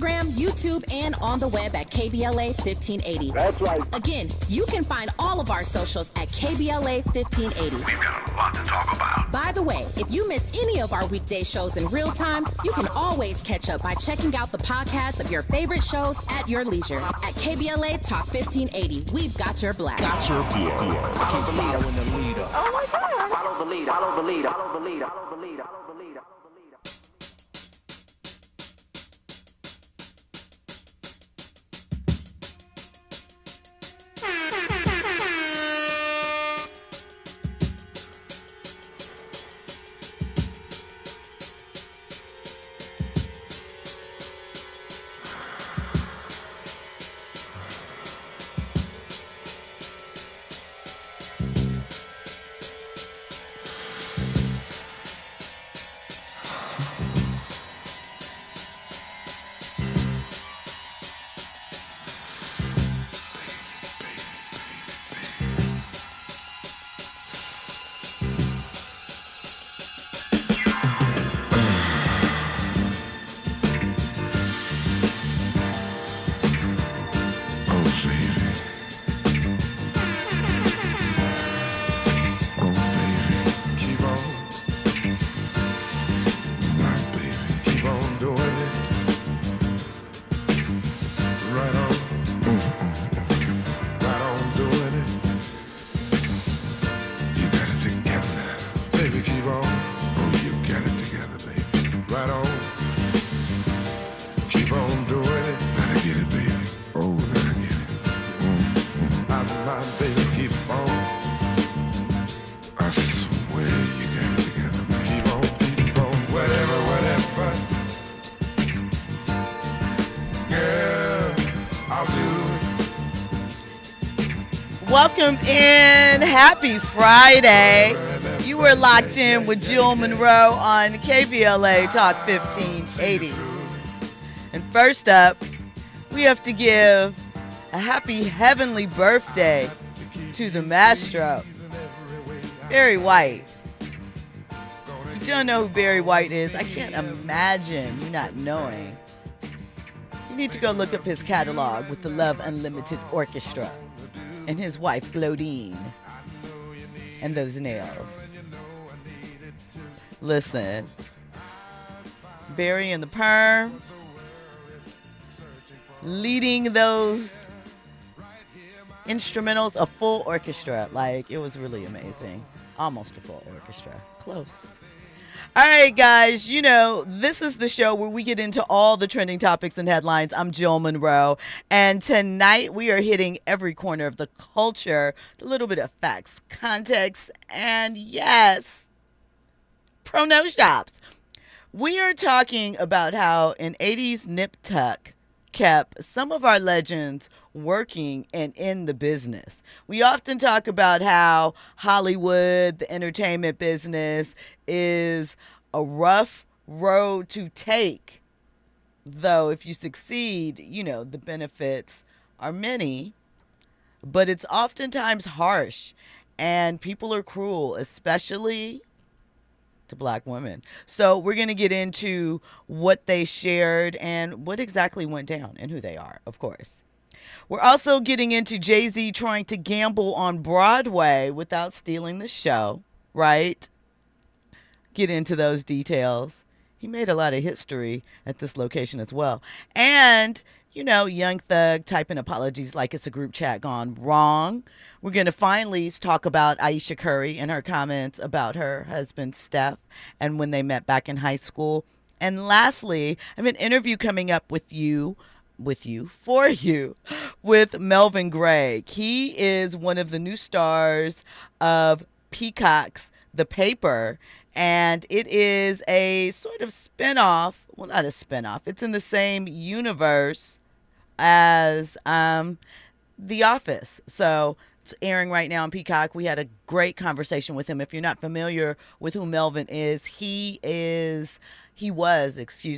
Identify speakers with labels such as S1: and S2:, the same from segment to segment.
S1: Instagram, YouTube, and on the web at KBLA 1580.
S2: That's right.
S1: Again, you can find all of our socials at KBLA 1580.
S3: We've got a lot to talk about.
S1: By the way, if you miss any of our weekday shows in real time, you can always catch up by checking out the podcast of your favorite shows at your leisure. At KBLA Talk 1580, we've got your black.
S4: Follow the leader.
S1: Oh my God.
S4: Follow the leader. Follow the leader. Follow the leader. Follow the leader. Follow the leader.
S5: Welcome in. Happy Friday. You were locked in with Jill Munroe on KBLA Talk 1580. And first up, we have to give a happy heavenly birthday to the maestro, Barry White. If you don't know who Barry White is, I can't imagine you not knowing. You need to go look up his catalog with the Love Unlimited Orchestra and his wife, Glodine, and those nails. Listen, Barry and the Perm, leading those instrumentals, a full orchestra. Like, it was really amazing. Almost a full orchestra. Close. All right, guys, you know, this is the show where we get into all the trending topics and headlines. I'm Jill Munroe, and tonight we are hitting every corner of the culture, a little bit of facts, context, and yes, prono shops. We are talking about how an 80s nip tuck kept some of our legends working and in the business. We often talk about how Hollywood, the entertainment business, is a rough road to take. Though if you succeed, you know, the benefits are many, but it's oftentimes harsh and people are cruel, especially to Black women. So we're going to get into what they shared and what exactly went down and who they are, of course. We're also getting into Jay-Z trying to gamble on Broadway without stealing the show, right? Get into those details. He made a lot of history at this location as well. And, you know, Young Thug typing apologies like it's a group chat gone wrong. We're going to finally talk about Ayesha Curry and her comments about her husband, Steph, and when they met back in high school. And lastly, I have an interview coming up with Melvin Gregg. He is one of the new stars of Peacock's The Paper, and it is a sort of spinoff. Well, not a spinoff. It's in the same universe as The Office. So it's airing right now on Peacock. We had a great conversation with him. If you're not familiar with who Melvin is, he was,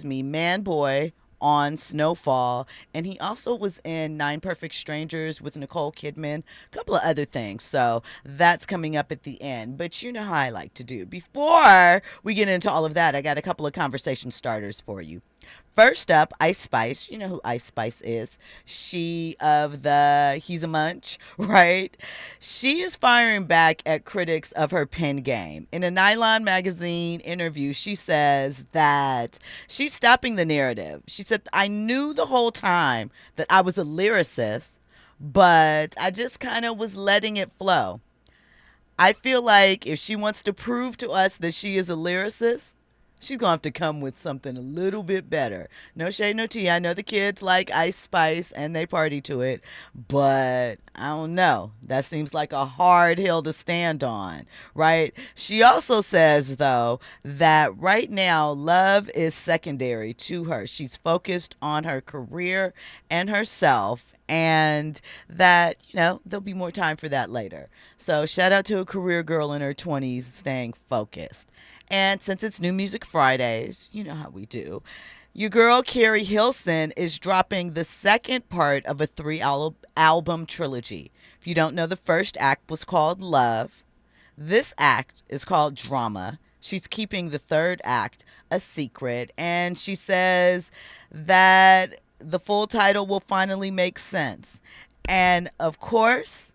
S5: Man Boy on Snowfall, and he also was in Nine Perfect Strangers with Nicole Kidman, a couple of other things. So that's coming up at the end, but you know how I like to do. Before we get into all of that, I got a couple of conversation starters for you. First up, Ice Spice. You know who Ice Spice is. She of the He's a Munch, right? She is firing back at critics of her pen game. In a Nylon magazine interview, she says that she's stopping the narrative. She said, I knew the whole time that I was a lyricist, but I just kind of was letting it flow. I feel like if she wants to prove to us that she is a lyricist, she's going to have to come with something a little bit better. No shade, no tea. I know the kids like Ice Spice and they party to it, but I don't know. That seems like a hard hill to stand on, right? She also says, though, that right now love is secondary to her. She's focused on her career and herself, and that, there'll be more time for that later. So shout out to a career girl in her 20s staying focused. And since it's New Music Fridays, you know how we do, your girl Carrie Hilson is dropping the second part of a 3-album trilogy. If you don't know, the first act was called Love. This act is called Drama. She's keeping the third act a secret. And she says that the full title will finally make sense. And of course,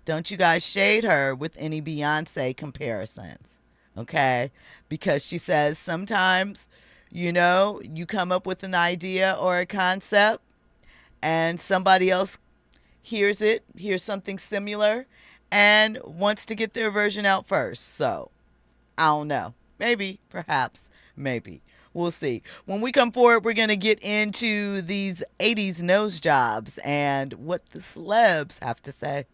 S5: don't you guys shade her with any Beyonce comparisons. Okay, because she says sometimes, you come up with an idea or a concept and somebody else hears something similar and wants to get their version out first. So, I don't know. Maybe, perhaps, maybe. We'll see. When we come forward, we're going to get into these 80s nose jobs and what the celebs have to say.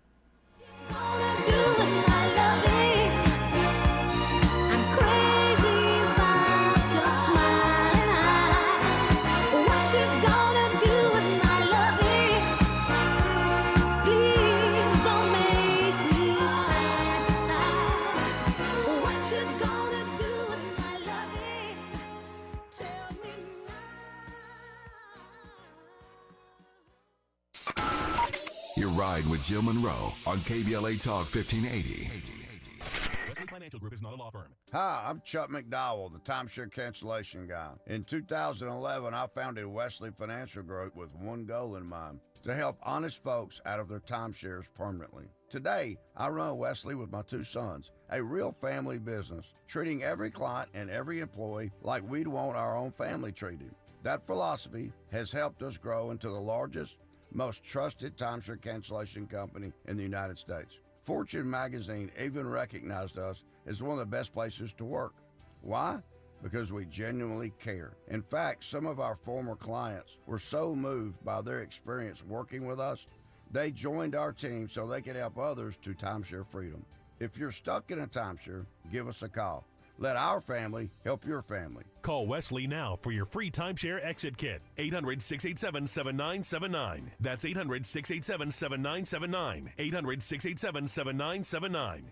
S3: Your ride with Jill Munroe on KBLA Talk 1580.
S2: Financial Group is not a law firm.
S6: Hi, I'm Chuck McDowell, the timeshare cancellation guy. In 2011, I founded Wesley Financial Group with one goal in mind: to help honest folks out of their timeshares permanently. Today, I run Wesley with my two sons, a real family business, treating every client and every employee like we'd want our own family treated. That philosophy has helped us grow into the largest, most trusted timeshare cancellation company in the United States. Fortune magazine even recognized us as one of the best places to work. Why? Because we genuinely care. In fact, some of our former clients were so moved by their experience working with us, they joined our team so they could help others to timeshare freedom. If you're stuck in a timeshare, give us a call. Let our family help your family.
S2: Call Wesley now for your free timeshare exit kit. 800-687-7979. That's 800-687-7979. 800-687-7979.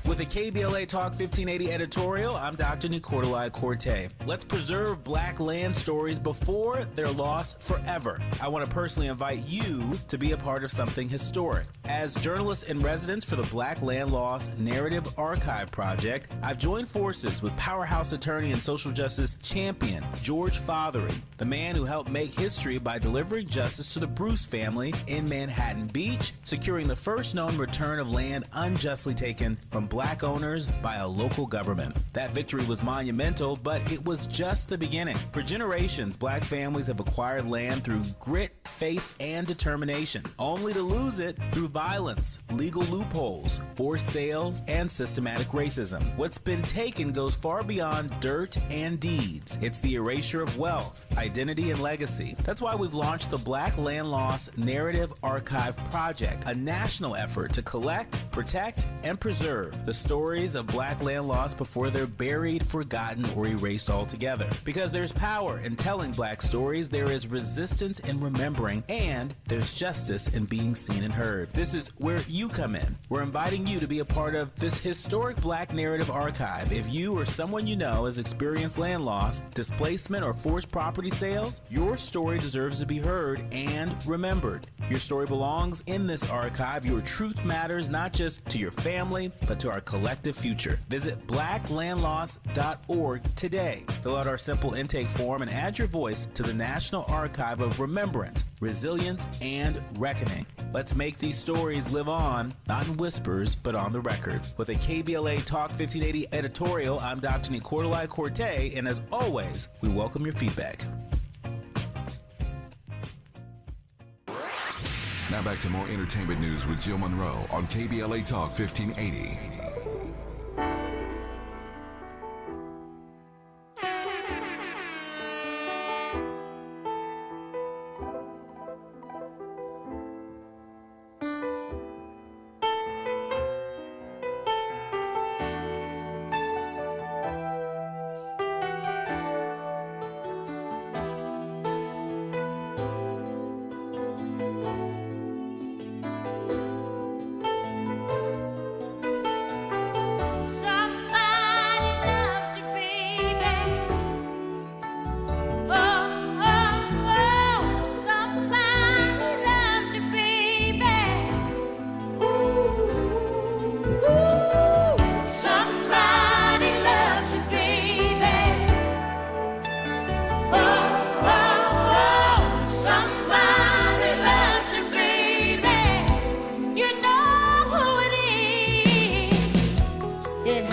S7: With a KBLA Talk 1580 editorial, I'm Dr. Nicolai Corte. Let's preserve black land stories before they're lost forever. I want to personally invite you to be a part of something historic. As journalist in residence for the Black Land Lost Narrative Archive Project, I've joined forces with powerhouse attorney and social justice champion George Fothery, the man who helped make history by delivering justice to the Bruce family in Manhattan Beach, securing the first known return of land unjustly taken from black owners by a local government. That victory was monumental, but it was just the beginning. For generations, black families have acquired land through grit, faith, and determination, only to lose it through violence, legal loopholes, forced sales, and systematic racism. What's been taken goes far beyond dirt and deeds. It's the erasure of wealth, identity, and legacy. That's why we've launched the Black Land Lost Narrative Archive Project, a national effort to collect, protect, and preserve the stories of black land lost before they're buried, forgotten, or erased altogether. Because there's power in telling black stories, there is resistance in remembering, and there's justice in being seen and heard. This is where you come in. We're inviting you to be a part of this historic black narrative archive. If you or someone you know has experienced land loss, displacement, or forced property sales, your story deserves to be heard and remembered. Your story belongs in this archive. Your truth matters, not just just to your family, but to our collective future. Visit blacklandloss.org today. Fill out our simple intake form and add your voice to the National Archive of Remembrance, Resilience, and Reckoning. Let's make these stories live on, not in whispers, but on the record. With a KBLA Talk 1580 editorial, I'm Dr. Nicolai Corte, and as always, we welcome your feedback.
S3: Now back to more entertainment news with Jill Munroe on KBLA Talk 1580.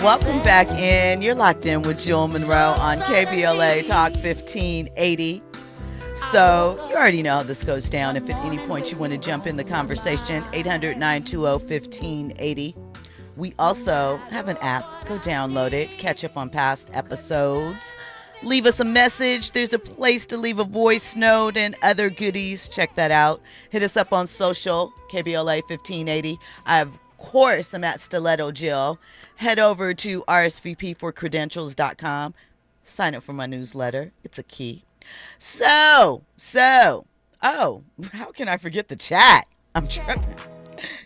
S5: Welcome back in. You're locked in with Jill Munroe on KBLA Talk 1580. So you already know how this goes down. If at any point you want to jump in the conversation, 800-920-1580. We also have an app. Go download it. Catch up on past episodes. Leave us a message. There's a place to leave a voice note and other goodies. Check that out. Hit us up on social, KBLA 1580. Of course, I'm at Stiletto Jill. Head over to rsvpforcredentials.com. Sign up for my newsletter. It's a key. So, how can I forget the chat? I'm tripping.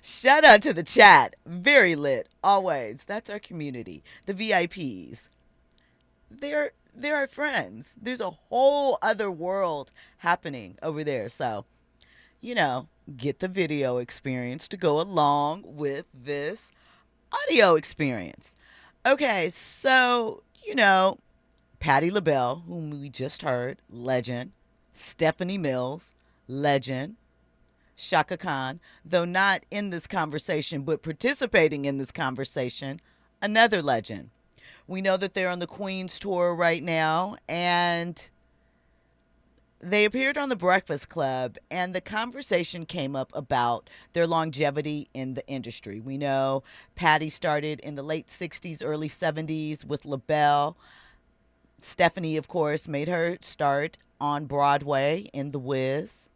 S5: Shout out to the chat. Very lit, always. That's our community, the VIPs. They're our friends. There's a whole other world happening over there. So, get the video experience to go along with this audio experience. Okay, so, Patti LaBelle, whom we just heard, legend. Stephanie Mills, legend. Chaka Khan, though not in this conversation, but participating in this conversation, another legend. We know that they're on the Queen's tour right now, and they appeared on The Breakfast Club, and the conversation came up about their longevity in the industry. We know Patti started in the late 60s, early 70s with LaBelle. Stephanie, of course, made her start on Broadway in The Wiz.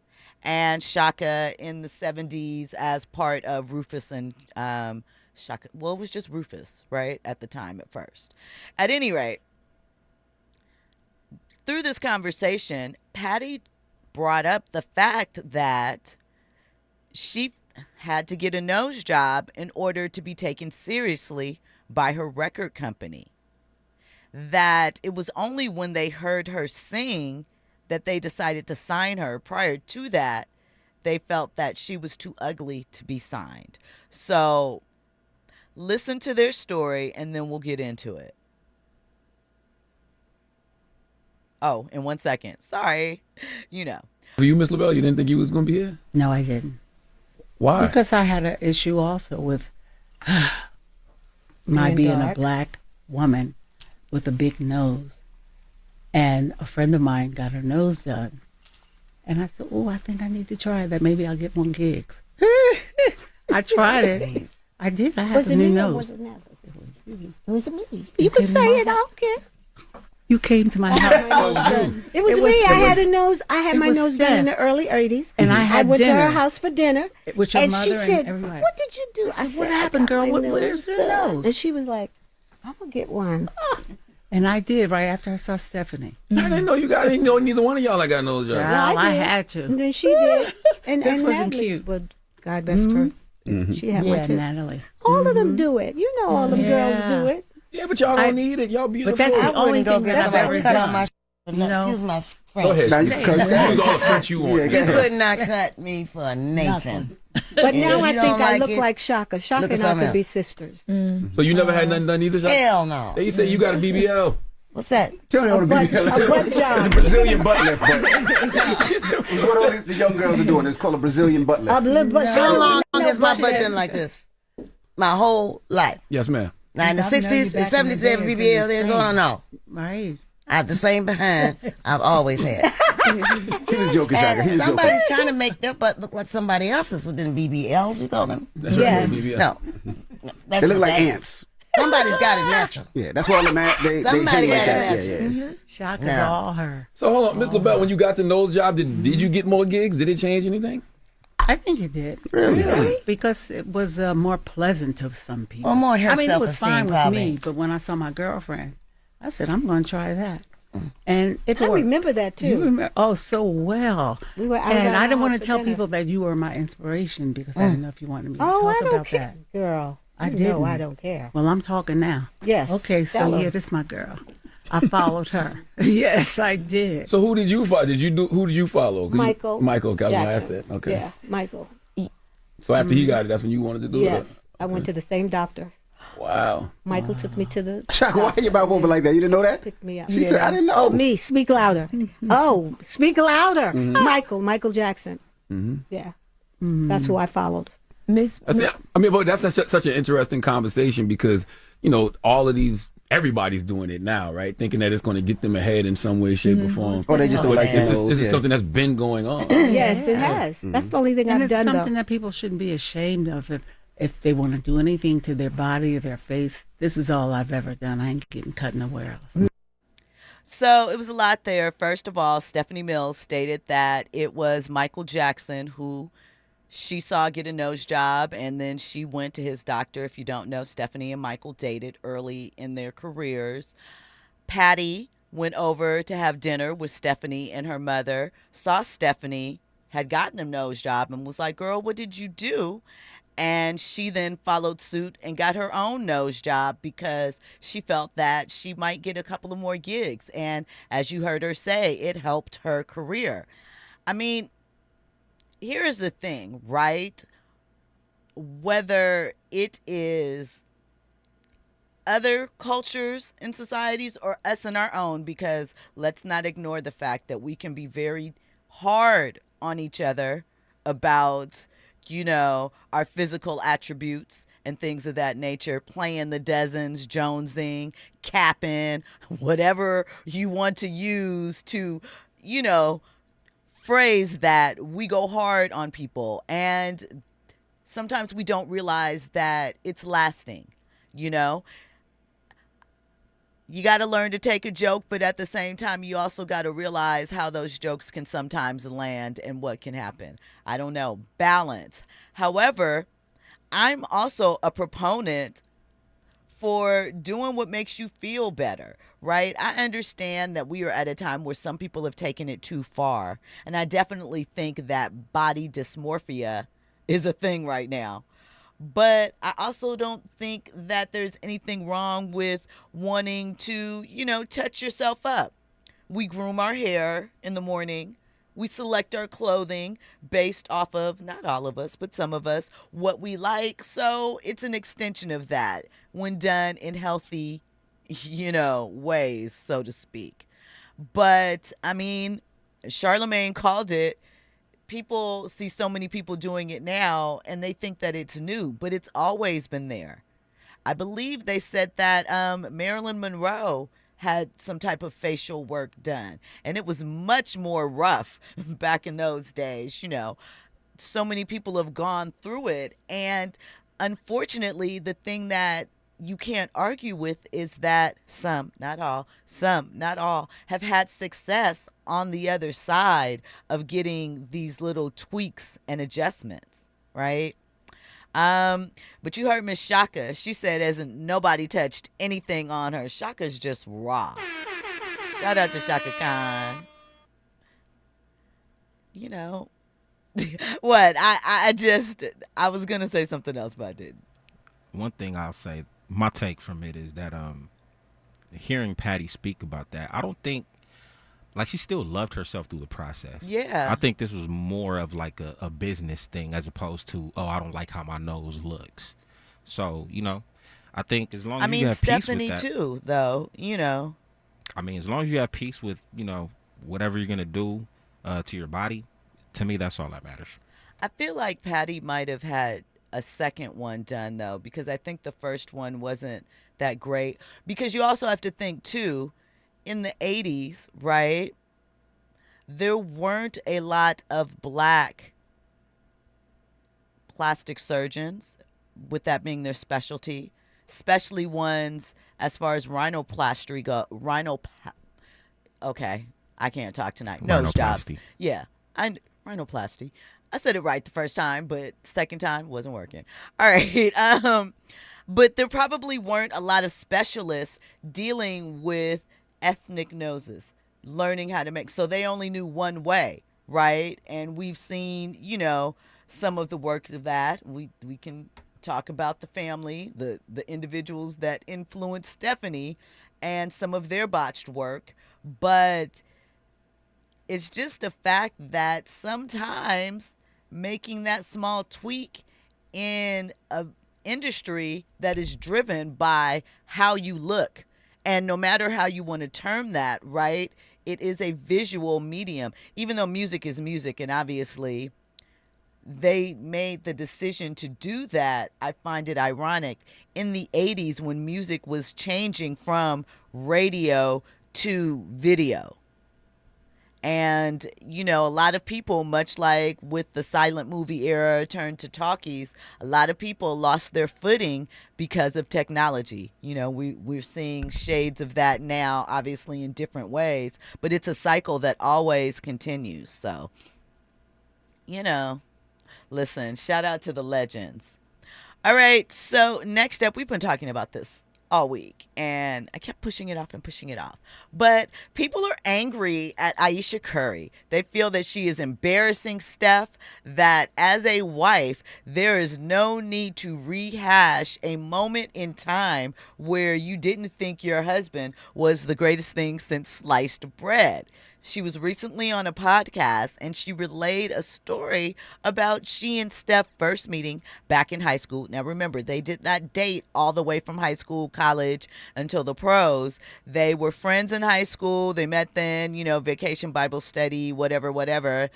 S5: And Chaka in the 70s as part of Rufus and Chaka. Well, it was just Rufus, right, at the time at first. At any rate, through this conversation, Patti brought up the fact that she had to get a nose job in order to be taken seriously by her record company. That it was only when they heard her sing that they decided to sign her. Prior to that, they felt that she was too ugly to be signed. So listen to their story and then we'll get into it. Oh, in 1 second. Sorry.
S8: For you, Miss LaBelle, you didn't think you was going to be here?
S9: No, I didn't.
S8: Why?
S9: Because I had an issue also with my being a black woman with a big nose. And a friend of mine got her nose done. And I said, I think I need to try that. Maybe I'll get more gigs. I tried it. I did. I had a new nose.
S10: It was me. You can say it. I don't care.
S9: You came to my house.
S10: It was me. I had a nose. I had my nose done in the early 80s.
S9: And I
S10: went to her house for dinner.
S9: With your
S10: and
S9: mother
S10: she said,
S9: everybody.
S10: "What did you do?" I said,
S9: "What happened, girl? Where's your nose?"
S10: And she was like, "I'm going to get one."
S9: And I did right after I saw Stephanie.
S8: I didn't know you got. I didn't know neither one of y'all got nose job.
S9: Well, I had to.
S10: And then she did. And
S9: this wasn't
S10: Natalie,
S9: cute.
S10: but God bless her.
S8: Mm-hmm.
S10: She had one too.
S9: Natalie.
S10: All of them do it. You know, all them girls do it.
S8: Yeah, but y'all don't need it. Y'all beautiful.
S9: But that's the only thing that I've ever
S10: cut
S9: done.
S10: on my
S11: But
S12: You know?
S11: excuse my French.
S8: Go ahead.
S12: Now you curse.
S8: Use all the French you want.
S11: You could not cut me for Nathan.
S10: But now I
S11: you
S10: think
S11: don't
S10: I
S11: like
S10: look
S11: it,
S10: like Shaka. Shaka
S11: look
S10: and
S11: at
S10: I
S11: something
S10: could be
S11: else.
S10: sisters.
S8: So you never had nothing done either, Shaka?
S11: Hell no.
S8: They say you got a BBL.
S11: What's that?
S12: Tell me what a BBL.
S10: A butt job.
S12: It's a Brazilian butt lift. It's what all the young girls are doing. It's called a Brazilian butt lift.
S11: How long has my butt been like this? My whole life.
S8: Yes, ma'am.
S11: Now in the 60s, the 70s, they have BBL there going on. No.
S9: Right.
S11: I have the same behind I've always had.
S12: He was joking, Shaka. He was
S11: Somebody's
S12: joking.
S11: trying to make their butt look like somebody else's within BBLs, you call them.
S8: That's
S10: Yes.
S8: right, BBL.
S11: No.
S12: They look like ants.
S11: Somebody's got it natural.
S12: Yeah, that's why all the they
S11: Somebody
S12: hang like
S11: got
S12: that.
S11: it
S12: Yeah,
S11: natural.
S12: yeah.
S9: Shaka's
S11: No.
S9: all her.
S8: So hold on, Miss LaBelle, when you got the nose job, did you get more gigs? Did it change anything?
S9: I think it did.
S12: Really?
S9: Because it was more pleasant to some people.
S11: Well, more her
S9: I mean, it was
S11: self-esteem,
S9: fine with
S11: probably.
S9: me, but when I saw my girlfriend, I said, I'm going to try that. And it
S10: I
S9: worked.
S10: remember that too.
S9: You remember? Oh, so well.
S10: We were out
S9: And
S10: at
S9: I
S10: our
S9: didn't want
S10: house
S9: to
S10: for
S9: tell
S10: dinner.
S9: people that you were my inspiration because I didn't know if you wanted me to
S10: Oh,
S9: talk
S10: I don't
S9: about
S10: care,
S9: that.
S10: girl.
S9: I
S10: You
S9: didn't.
S10: know I don't care.
S9: Well, I'm talking now.
S10: Yes.
S9: Okay,
S10: tell
S9: so
S10: her.
S9: yeah, this is my girl. I followed her. Yes, I did.
S8: So who did you follow? Who did you follow? 'Cause
S10: Michael.
S8: Michael, okay, I was gonna ask
S10: Jackson.
S8: that. Okay.
S10: Yeah, Michael.
S8: So after he got it, that's when you wanted to do
S10: Yes.
S8: it?
S10: I went to the same doctor.
S8: Wow.
S10: Michael took me to the
S12: Shaka, why you about over like that? You didn't know that?
S10: picked me up.
S12: She said, I didn't know.
S10: Oh, me. Speak louder. Oh, speak louder. Michael Jackson. Yeah. That's who I followed.
S13: Miss.
S8: I mean, but that's such an interesting conversation because, all of these, everybody's doing it now, right? Thinking that it's going to get them ahead in some way, shape, or form.
S12: Or they just do it like
S8: this
S12: those,
S8: is
S12: yeah.
S8: something that's been going on.
S10: Yes, it has. That's the only thing
S9: And
S10: I've
S9: it's
S10: done,
S9: something
S10: though.
S9: that people shouldn't be ashamed of if they want to do anything to their body or their face. This is all I've ever done. I ain't getting cut nowhere else.
S5: So it was a lot there. First of all, Stephanie Mills stated that it was Michael Jackson who she saw get a nose job, and then she went to his doctor. If you don't know, Stephanie and Michael dated early in their careers. Patty went over to have dinner with Stephanie and her mother, saw Stephanie had gotten a nose job and was like, girl, what did you do? And she then followed suit and got her own nose job because she felt that she might get a couple of more gigs. And as you heard her say, it helped her career. I mean, here's the thing, right? Whether it is other cultures and societies or us in our own, because let's not ignore the fact that we can be very hard on each other about, our physical attributes and things of that nature, playing the dozens, jonesing, capping, whatever you want to use to, phrase that we go hard on people. And sometimes we don't realize that it's lasting, You got to learn to take a joke, but at the same time, you also got to realize how those jokes can sometimes land and what can happen. I don't know. Balance. However, I'm also a proponent for doing what makes you feel better, right? I understand that we are at a time where some people have taken it too far. And I definitely think that body dysmorphia is a thing right now. But I also don't think that there's anything wrong with wanting to, touch yourself up. We groom our hair in the morning. We select our clothing based off of, not all of us, but some of us, what we like. So it's an extension of that when done in healthy, ways, so to speak. But, I mean, Charlemagne called it. People see so many people doing it now and they think that it's new, but it's always been there. I believe they said that Marilyn Monroe had some type of facial work done, and it was much more rough back in those days. So many people have gone through it, and unfortunately, the thing that you can't argue with is that some, not all, have had success on the other side of getting these little tweaks and adjustments, right? But you heard Miss Shaka. She said as nobody touched anything on her. Shaka's just raw. Shout out to Chaka Khan. What? I was going to say something else, but I didn't.
S14: One thing I'll say, my take from it is that hearing Patty speak about that, I don't think like, she still loved herself through the process.
S5: Yeah.
S14: I think this was more of like a business thing as opposed to, oh, I don't like how my nose looks. So, you know, I think as long as you have
S5: Stephanie
S14: peace with that,
S5: too, though, you know.
S14: I mean, as long as you have peace with, you know, whatever you're going to do to your body, to me, that's all that matters.
S5: I feel like Patti might have had a second one done, though, because I think the first one wasn't that great. Because you also have to think, too, in the 80s, right, there weren't a lot of black plastic surgeons, with that being their specialty, especially ones as far as rhinoplasty go. Okay, I can't talk tonight. Nose jobs. Yeah, rhinoplasty. I said it right the first time, but second time wasn't working. All right. But there probably weren't a lot of specialists dealing with ethnic noses, learning how to make. So they only knew one way, right? And we've seen, you know, some of the work of that. We can talk about the family, the individuals that influenced Stephanie and some of their botched work. But it's just a fact that sometimes making that small tweak in a industry that is driven by how you look, and no matter how you want to term that, right, it is a visual medium, even though music is music, and obviously they made the decision to do that. I find it ironic in the 80s when music was changing from radio to video. And, you know, a lot of people, much like with the silent movie era turned to talkies, a lot of people lost their footing because of technology. You know, we're seeing shades of that now, obviously in different ways, but it's a cycle that always continues. So, you know, listen, shout out to the legends. All right, so next up, we've been talking about this all week, and I kept pushing it off. But people are angry at Ayesha Curry. They feel that she is embarrassing Steph, that as a wife, there is no need to rehash a moment in time where you didn't think your husband was the greatest thing since sliced bread. She was recently on a podcast, and she relayed a story about she and Steph first meeting back in high school. Now, remember, they did not date all the way from high school, college, until the pros. They were friends in high school. They met then, you know, vacation Bible study, whatever.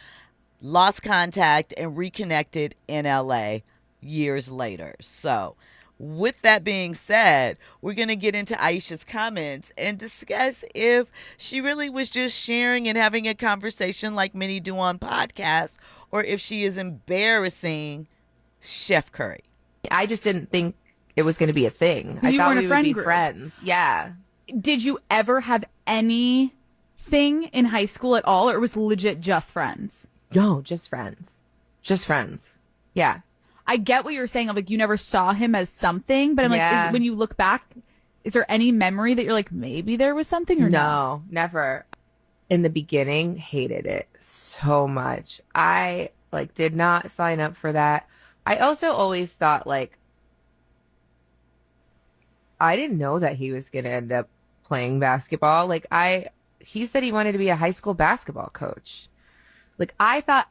S5: Lost contact and reconnected in LA years later. So, with that being said, we're going to get into Ayesha's comments and discuss if she really was just sharing and having a conversation like many do on podcasts, or if she is embarrassing Chef Curry.
S13: I just didn't think it was going to be a thing. I thought we would be friends. Yeah.
S15: Did you ever have anything in high school at all, or it was legit just friends?
S13: No, just friends. Just friends. Yeah.
S15: I get what you're saying of like you never saw him as something, but I'm like, when you look back, is there any memory that you're like, maybe there was something or no?
S13: No, never. In the beginning, hated it so much. I like did not sign up for that. I also always thought like, I didn't know that he was going to end up playing basketball. Like he said he wanted to be a high school basketball coach. Like I thought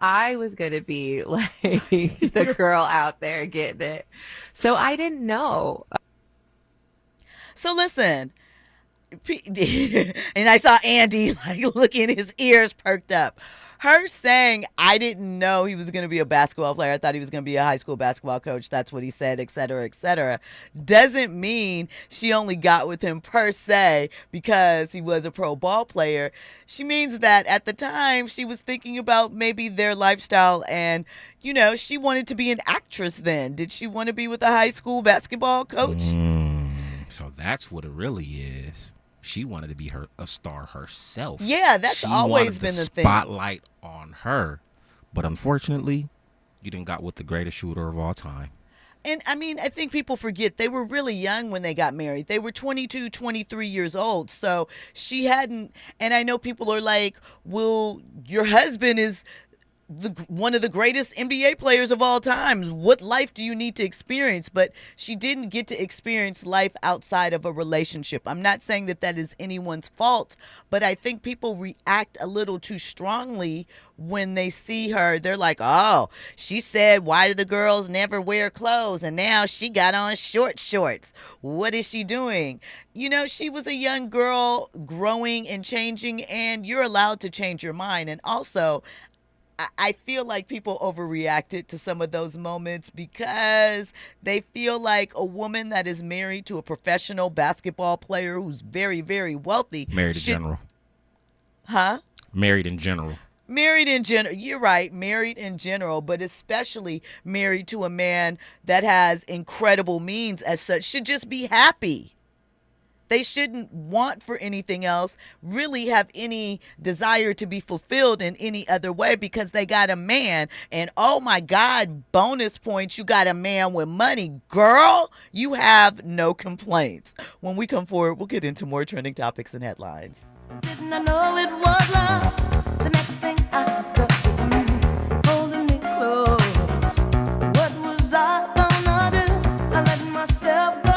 S13: I was going to be like the girl out there getting it. So I didn't know.
S5: So listen, and I saw Andy like looking, his ears perked up. Her saying, I didn't know he was going to be a basketball player. I thought he was going to be a high school basketball coach. That's what he said, et cetera, doesn't mean she only got with him per se because he was a pro ball player. She means that at the time she was thinking about maybe their lifestyle and, you know, she wanted to be an actress then. Did she want to be with a high school basketball coach?
S14: So that's what it really is. She wanted to be a star herself.
S5: Yeah, that's
S14: she
S5: always been the thing.
S14: Spotlight on her. But unfortunately, you done got with the greatest shooter of all time.
S5: And I mean, I think people forget they were really young when they got married. They were 22, 23 years old. So she hadn't, and I know people are like, well, your husband is one of the greatest NBA players of all time. What life do you need to experience? But she didn't get to experience life outside of a relationship. I'm not saying that that is anyone's fault, but I think people react a little too strongly when they see her. They're like, oh, she said, why do the girls never wear clothes? And now she got on shorts. What is she doing? You know, she was a young girl growing and changing, and you're allowed to change your mind. And also, I feel like people overreacted to some of those moments because they feel like a woman that is married to a professional basketball player who's very, very wealthy.
S14: Married in general.
S5: Huh?
S14: Married in general.
S5: Married in general. You're right. Married in general, but especially married to a man that has incredible means as such, should just be happy. They shouldn't want for anything else, really have any desire to be fulfilled in any other way because they got a man. And oh my God, bonus points, you got a man with money. Girl, you have no complaints. When we come forward, we'll get into more trending topics and headlines.
S16: Didn't I know it was love? The next thing I thought was you holding me close. What was I gonna do? I let myself go.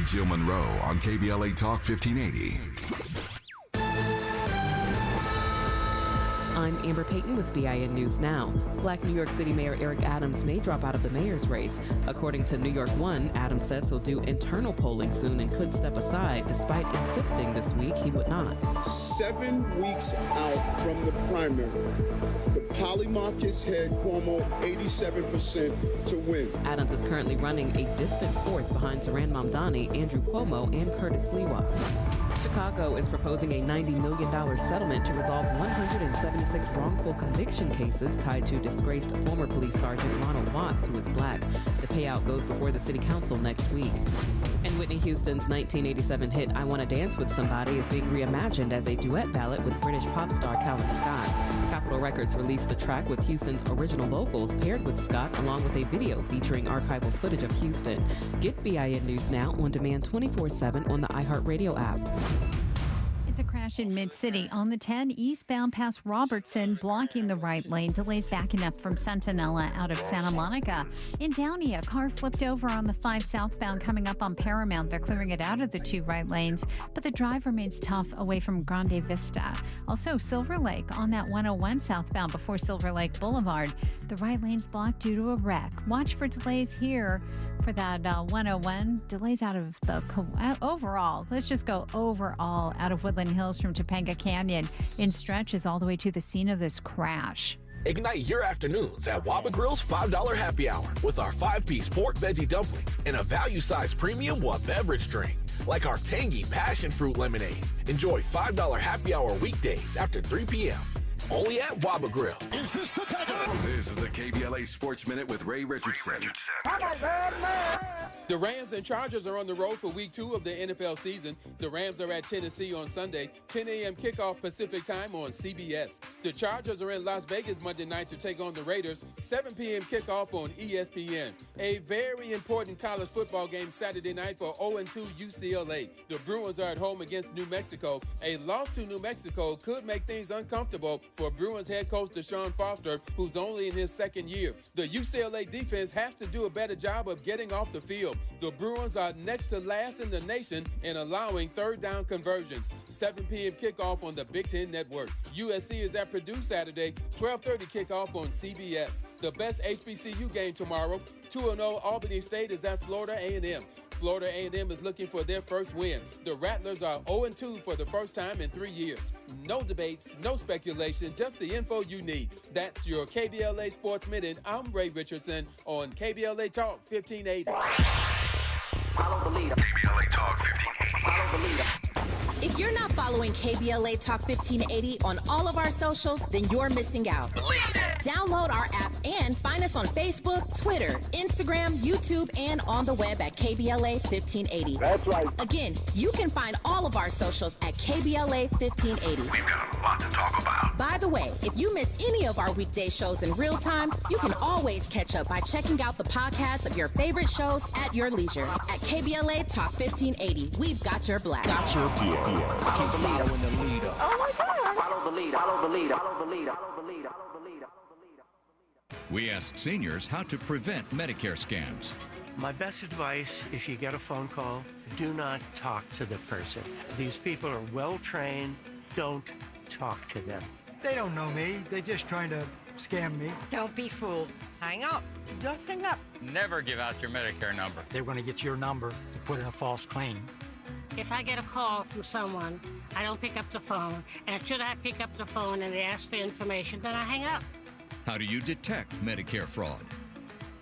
S3: Jill Munroe on KBLA Talk 1580.
S17: I'm Amber Payton with BIN News Now. Black New York City Mayor Eric Adams may drop out of the mayor's race. According to New York One, Adams says he'll do internal polling soon and could step aside, despite insisting this week he would not.
S18: 7 weeks out from the primary, the Polymarkets head Cuomo 87% to win.
S17: Adams is currently running a distant fourth behind Zohran Mamdani, Andrew Cuomo, and Curtis Lewa. Chicago is proposing a $90 million settlement to resolve 176 wrongful conviction cases tied to disgraced former police sergeant Ronald Watts, who is black. The payout goes before the city council next week. And Whitney Houston's 1987 hit I Wanna Dance With Somebody is being reimagined as a duet ballad with British pop star Callum Scott. Capitol Records released the track with Houston's original vocals paired with Scott, along with a video featuring archival footage of Houston. Get BIN News Now on demand 24/7 on the iHeartRadio app.
S19: It's a crash in Mid-City on the 10 eastbound past Robertson, blocking the right lane. Delays backing up from Centinela out of Santa Monica. In Downey, a car flipped over on the 5 southbound coming up on Paramount. They're clearing it out of the 2 right lanes, but the drive remains tough away from Grande Vista. Also, Silver Lake on that 101 southbound before Silver Lake Boulevard. The right lane's blocked due to a wreck. Watch for delays here for that 101. Delays out of the overall. Let's just go overall out of Woodland Hills from Topanga Canyon in stretches all the way to the scene of this crash.
S20: Ignite your afternoons at Waba Grill's $5 happy hour with our 5-piece pork veggie dumplings and a value-sized premium beverage drink, like our tangy passion fruit lemonade. Enjoy $5 happy hour weekdays after 3 p.m. Only at Waba Grill.
S3: This is the KBLA Sports Minute with Ray Richardson.
S21: The Rams and Chargers are on the road for week 2 of the NFL season. The Rams are at Tennessee on Sunday, 10 a.m. kickoff Pacific time on CBS. The Chargers are in Las Vegas Monday night to take on the Raiders, 7 p.m. kickoff on ESPN. A very important college football game Saturday night for 0-2 UCLA. The Bruins are at home against New Mexico. A loss to New Mexico could make things uncomfortable for Bruins head coach Deshaun Foster, who's only in his second year. The UCLA defense has to do a better job of getting off the field. The Bruins are next to last in the nation in allowing third down conversions. 7 p.m. kickoff on the Big Ten Network. USC is at Purdue Saturday, 12:30 kickoff on CBS. The best HBCU game tomorrow, 2-0 Albany State is at Florida A&M. Florida A&M is looking for their first win. The Rattlers are 0-2 for the first time in 3 years. No debates, no speculation, just the info you need. That's your KBLA Sports Minute. I'm Ray Richardson on KBLA Talk 1580.
S4: Follow the leader.
S3: KBLA Talk 1580.
S4: Follow the leader.
S1: If you're not following KBLA Talk 1580 on all of our socials, then you're missing out. Download our app and find us on Facebook, Twitter, Instagram, YouTube, and on the web at KBLA 1580.
S18: That's right.
S1: Again, you can find all of our socials at KBLA 1580.
S3: We've got a lot to talk about.
S1: By the way, if you miss any of our weekday shows in real time, you can always catch up by checking out the podcast of your favorite shows at your leisure. At KBLA Talk 1580, we've got your black.
S20: Got your black.
S7: Keep following the leader.
S4: Oh my God. Follow the leader. Follow the leader. Follow the leader. Follow the leader. Follow the leader.
S6: We asked seniors how to prevent Medicare scams.
S22: My best advice, if you get a phone call, do not talk to the person. These people are well trained. Don't talk to them.
S23: They don't know me. They're just trying to scam me.
S24: Don't be fooled. Hang up. Just hang up.
S25: Never give out your Medicare number.
S23: They're going to get your number to put in a false claim.
S26: If I get a call from someone, I don't pick up the phone. And should I pick up the phone and they ask for information, then I hang up.
S6: How do you detect Medicare fraud?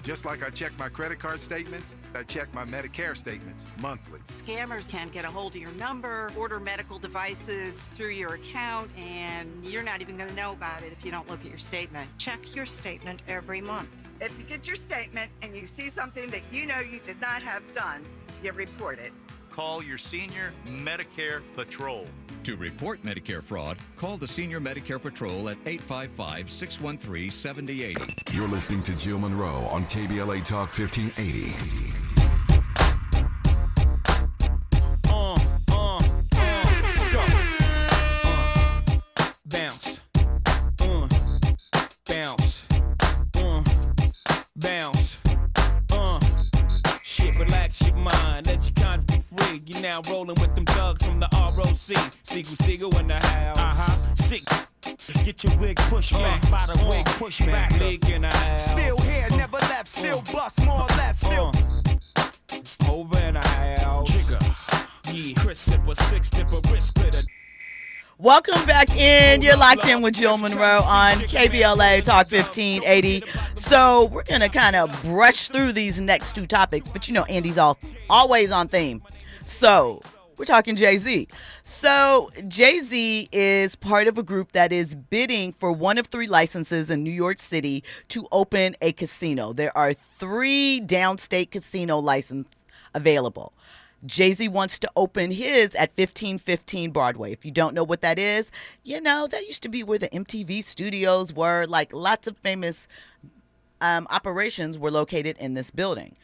S27: Just like I check my credit card statements, I check my Medicare statements monthly.
S28: Scammers can get a hold of your number, order medical devices through your account, and you're not even going to know about it if you don't look at your statement.
S24: Check your statement every month.
S28: If you get your statement and you see something that you know you did not have done, you report it.
S29: Call your senior Medicare Patrol.
S6: To report Medicare fraud, call the Senior Medicare Patrol at 855-613-7080.
S3: You're listening to Jill Munroe on KBLA Talk 1580.
S30: Let's go. Bounce. Bounce. Bounce. Shit, relax your mind. Let your conscience be free. You're now rolling with them thugs from the ROC. Seagull in the house. Sick. Get your wig pushed back. By the wig push back. League in the house.
S31: Still here, never left. Still bust, more or less. Still.
S30: Over in the house. Trigger. Yeah. Chris Sipper, six dipper, wrist splitter.
S5: Welcome back in. You're locked in with Jill Munroe on KBLA Talk 1580. So we're going to kind of brush through these next two topics. But you know, Andy's always on theme. So we're talking Jay-Z. So Jay-Z is part of a group that is bidding for one of 3 licenses in New York City to open a casino. There are 3 downstate casino licenses available. Jay-Z wants to open his at 1515 Broadway. If you don't know what that is, you know, that used to be where the MTV studios were. Like, lots of famous operations were located in this building.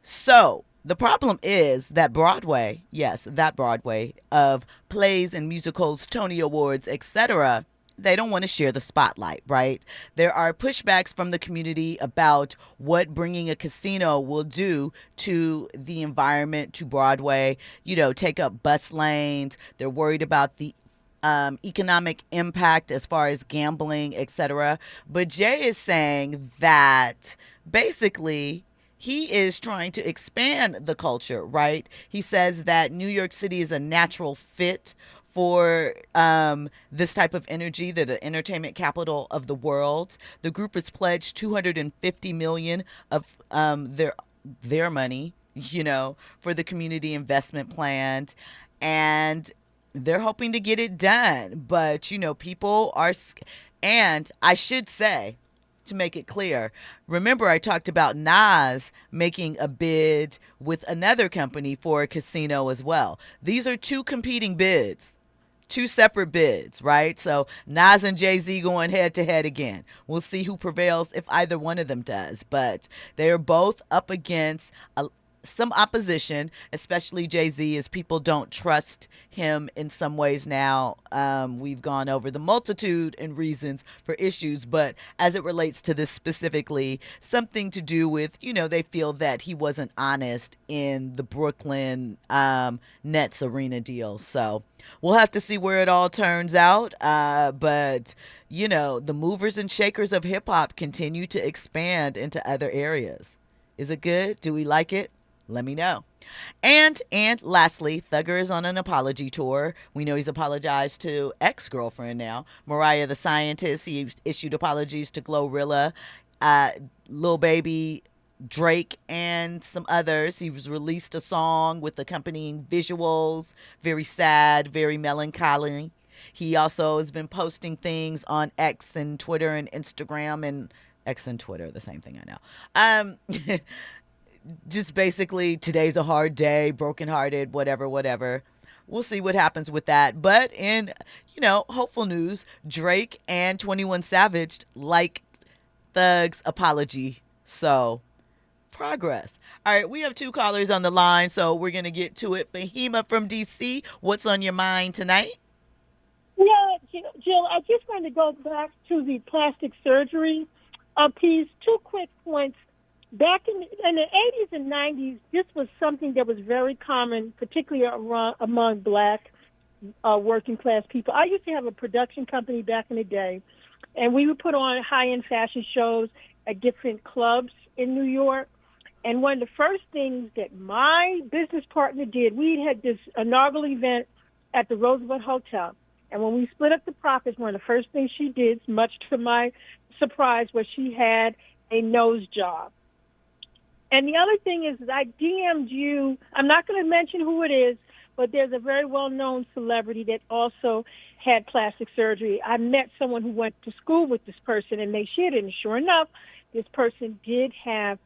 S5: So the problem is that Broadway, yes, that Broadway of plays and musicals, Tony Awards, etc., they don't want to share the spotlight, right? There are pushbacks from the community about what bringing a casino will do to the environment, to Broadway, you know, take up bus lanes. They're worried about the economic impact as far as gambling, etc. But Jay is saying that basically he is trying to expand the culture, right? He says that New York City is a natural fit for this type of energy, the entertainment capital of the world. The group has pledged $250 million of their money, you know, for the community investment plan, and they're hoping to get it done. But you know, people are, and I should say, to make it clear, remember I talked about Nas making a bid with another company for a casino as well. These are 2 competing bids. 2 separate bids, right? So Nas and Jay-Z going head to head again. We'll see who prevails if either one of them does. But they're both up against some opposition, especially Jay-Z, as people don't trust him in some ways now. We've gone over the multitude and reasons for issues, but as it relates to this specifically, something to do with, you know, they feel that he wasn't honest in the Brooklyn Nets arena deal. So we'll have to see where it all turns out. But, you know, the movers and shakers of hip hop continue to expand into other areas. Is it good? Do we like it? Let me know. And lastly, Thugger is on an apology tour. We know he's apologized to ex-girlfriend now, Mariah The Scientist. He issued apologies to Glorilla. Lil Baby Drake and some others. He was released a song with accompanying visuals, very sad, very melancholy. He also has been posting things on X and Twitter and Instagram, and X and Twitter, the same thing, I know. Just basically, today's a hard day, brokenhearted, whatever. We'll see what happens with that. But in, hopeful news, Drake and 21 Savage liked Thug's apology. So, progress. All right, we have 2 callers on the line, so we're going to get to it. Fahima from D.C., what's on your mind tonight?
S2: Yeah, Jill, I just wanted to go back to the plastic surgery piece. 2 quick points. Back in the 80s and 90s, this was something that was very common, particularly among black working class people. I used to have a production company back in the day, and we would put on high-end fashion shows at different clubs in New York. And one of the first things that my business partner did, we had this inaugural event at the Roosevelt Hotel. And when we split up the profits, one of the first things she did, much to my surprise, was she had a nose job. And the other thing is I DM'd you. I'm not going to mention who it is, but there's a very well-known celebrity that also had plastic surgery. I met someone who went to school with this person, and they shared it. And sure enough, this person did have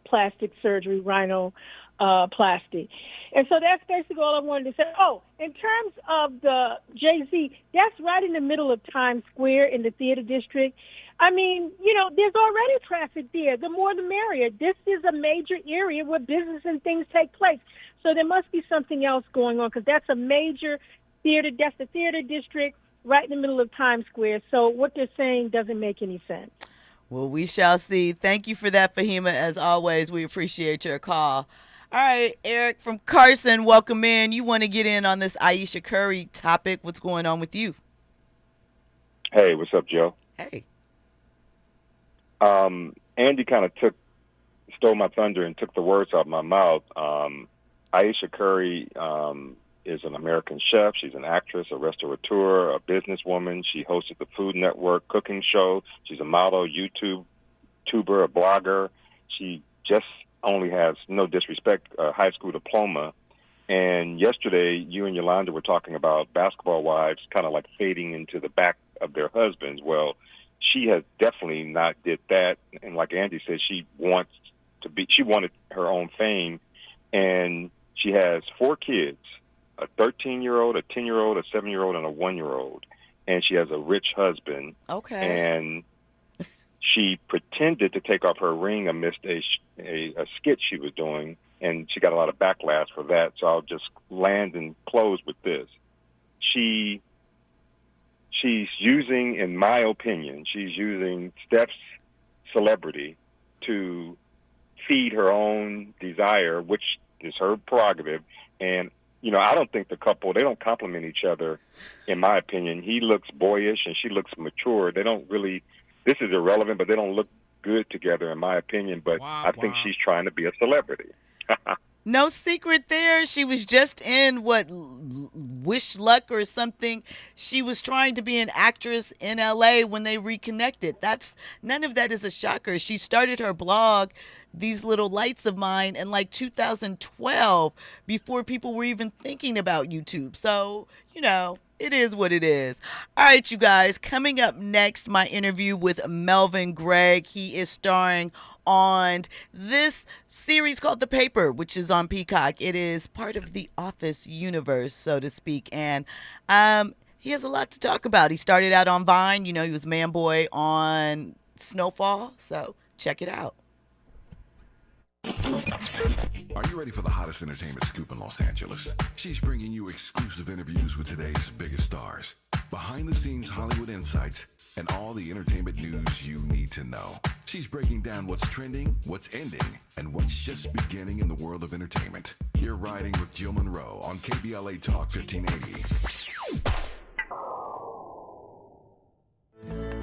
S2: plastic surgery, rhinoplasty. And so that's basically all I wanted to say. Oh, in terms of the Jay-Z, that's right in the middle of Times Square in the theater district. I mean, there's already traffic there. The more the merrier. This is a major area where business and things take place. So there must be something else going on, because that's a major theater. That's the theater district right in the middle of Times Square. So what they're saying doesn't make any sense.
S5: Well, we shall see. Thank you for that, Fahima. As always, we appreciate your call. All right, Eric from Carson, welcome in. You want to get in on this Ayesha Curry topic. What's going on with you?
S8: Hey, what's up, Joe?
S5: Hey.
S8: Andy kind of stole my thunder and took the words out of my mouth. Ayesha Curry is an American chef. She's an actress, a restaurateur, a businesswoman. She hosted the Food Network cooking show. She's a model, YouTuber, a blogger. She just only has, no disrespect, a high school diploma. And yesterday, you and Yolanda were talking about basketball wives kind of like fading into the back of their husbands. Well, she has definitely not did that. And like Andy said, she wanted her own fame. And she has 4 kids, a 13-year-old, a 10-year-old, a 7-year-old, and a 1-year-old. And she has a rich husband.
S5: Okay.
S8: And she pretended to take off her ring amidst a skit she was doing, and she got a lot of backlash for that. So I'll just land and close with this. She's using, in my opinion, she's using Steph's celebrity to feed her own desire, which is her prerogative. And, I don't think the couple, they don't complement each other, in my opinion. He looks boyish and she looks mature. They don't really, this is irrelevant, but they don't look good together, in my opinion. But I think she's trying to be a celebrity.
S5: No secret there. She was just in Wish Luck or something. She was trying to be an actress in LA when they reconnected. None of that is a shocker. She started her blog, These Little Lights of Mine, in 2012, before people were even thinking about YouTube. So, it is what it is. All right, you guys, coming up next, my interview with Melvin Gregg. He is starring on this series called The Paper, which is on Peacock. It is part of the Office universe, so to speak. And he has a lot to talk about. He started out on Vine. He was Man Boy on Snowfall. So check it out.
S3: Are you ready for the hottest entertainment scoop in Los Angeles? She's bringing you exclusive interviews with today's biggest stars, behind-the-scenes Hollywood insights, and all the entertainment news you need to know. She's breaking down what's trending, what's ending, and what's just beginning in the world of entertainment. You're riding with Jill Munroe on KBLA Talk 1580.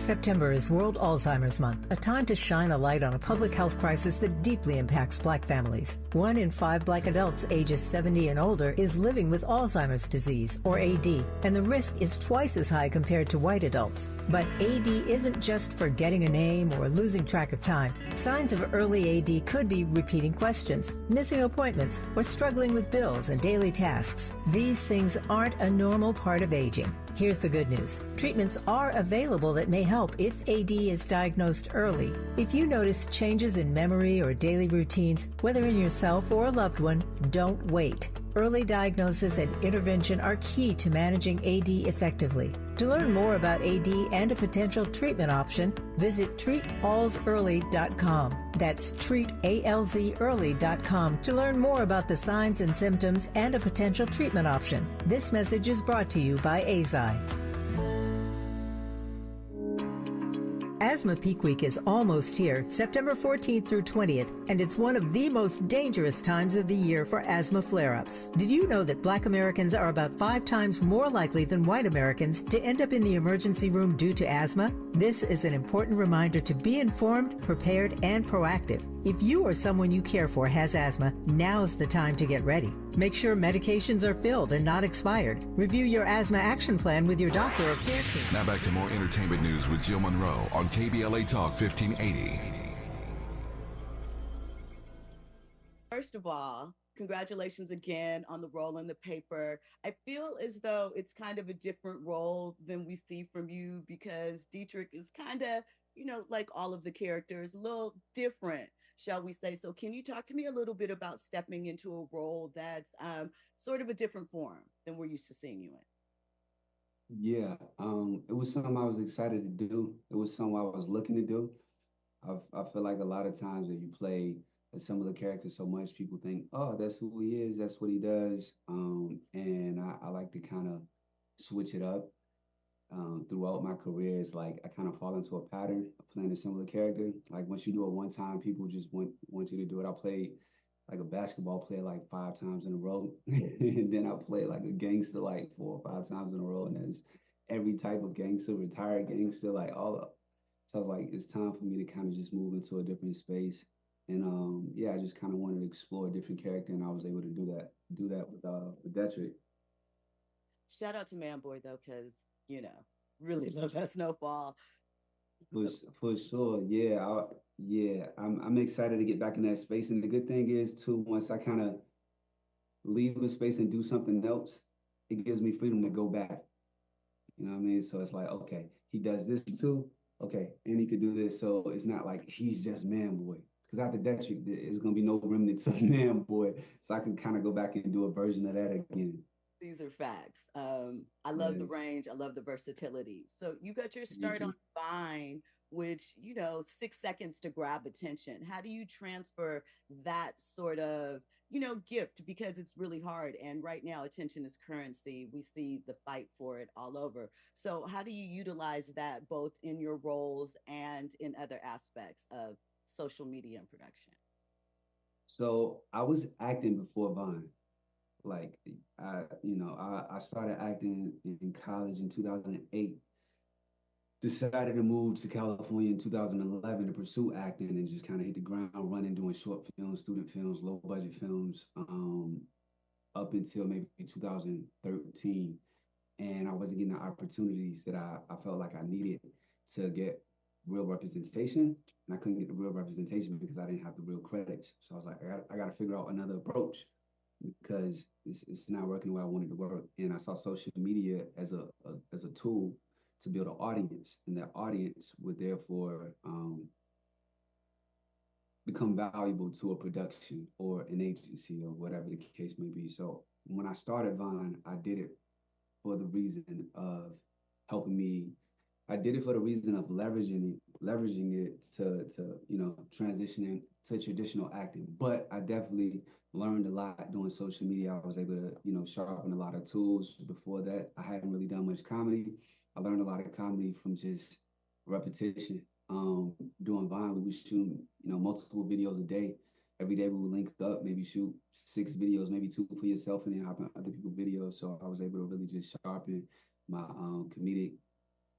S9: September is World Alzheimer's Month, a time to shine a light on a public health crisis that deeply impacts Black families. 1 in 5 Black adults ages 70 and older is living with Alzheimer's disease, or AD, and the risk is twice as high compared to white adults. But AD isn't just forgetting a name or losing track of time. Signs of early AD could be repeating questions, missing appointments, or struggling with bills and daily tasks. These things aren't a normal part of aging. Here's the good news. Treatments are available that may help if AD is diagnosed early. If you notice changes in memory or daily routines, whether in yourself or a loved one, don't wait. Early diagnosis and intervention are key to managing AD effectively. To learn more about AD and a potential treatment option, visit treatalsearly.com. That's treatalzearly.com to learn more about the signs and symptoms and a potential treatment option. This message is brought to you by AZI. Asthma Peak Week is almost here, September 14th through 20th, and it's one of the most dangerous times of the year for asthma flare-ups. Did you know that Black Americans are about 5 times more likely than white Americans to end up in the emergency room due to asthma? This is an important reminder to be informed, prepared, and proactive. If you or someone you care for has asthma, now's the time to get ready. Make sure medications are filled and not expired. Review your asthma action plan with your doctor or care team.
S3: Now back to more entertainment news with Jill Munroe on KBLA Talk 1580.
S5: First of all, congratulations again on the role in the paper. I feel as though it's kind of a different role than we see from you because Dietrich is kind of, like all of the characters, a little different, shall we say. So can you talk to me a little bit about stepping into a role that's sort of a different form than we're used to seeing you in?
S10: Yeah, it was something I was excited to do. It was something I was looking to do. I feel like a lot of times that you play a similar character so much, people think, oh, that's who he is, that's what he does. And I like to kind of switch it up. Throughout my career, it's like I kind of fall into a pattern of playing a similar character. Like once you do it one time, people just want you to do it. I played like a basketball player like 5 times in a row. And then I played like a gangster like 4 or 5 times in a row. And there's every type of gangster, retired gangster, like all of. So I was like, it's time for me to kind of just move into a different space. And yeah, I just kind of wanted to explore a different character, and I was able to do that with Dietrich.
S5: Shout out to Manboy though, because really love that snowball.
S10: For sure, yeah, I'm excited to get back in that space. And the good thing is too, once I kind of leave a space and do something else, it gives me freedom to go back. You know what I mean? So it's like, okay, he does this too, okay, and he could do this. So it's not like he's just Manboy. Because after Dietrich, there's gonna be no remnants of Manboy, so I can kind of go back and do a version of that again.
S5: These are facts. I love the range. I love the versatility. So you got your start on Vine, which, 6 seconds to grab attention. How do you transfer that sort of, gift? Because it's really hard. And right now, attention is currency. We see the fight for it all over. So how do you utilize that both in your roles and in other aspects of social media and production?
S10: So I was acting before Vine. Like I started acting in college in 2008. Decided to move to California in 2011 to pursue acting and just kind of hit the ground running, doing short films, student films, low budget films, up until maybe 2013. And I wasn't getting the opportunities that I felt like I needed to get real representation. And I couldn't get the real representation because I didn't have the real credits. So I was like, I got to figure out another approach, because it's not working the way I wanted to work. And I saw social media as a tool to build an audience, and that audience would therefore become valuable to a production or an agency or whatever the case may be. So when I started Vine, I did it for the reason of helping me. I did it for the reason of leveraging it to transitioning to traditional acting. But I definitely learned a lot doing social media. I was able to, sharpen a lot of tools. Before that, I hadn't really done much comedy. I learned a lot of comedy from just repetition. Doing Vine, we would shoot, multiple videos a day. Every day we would link up, maybe shoot 6 videos, maybe 2 for yourself, and then hop on other people's videos. So I was able to really just sharpen my comedic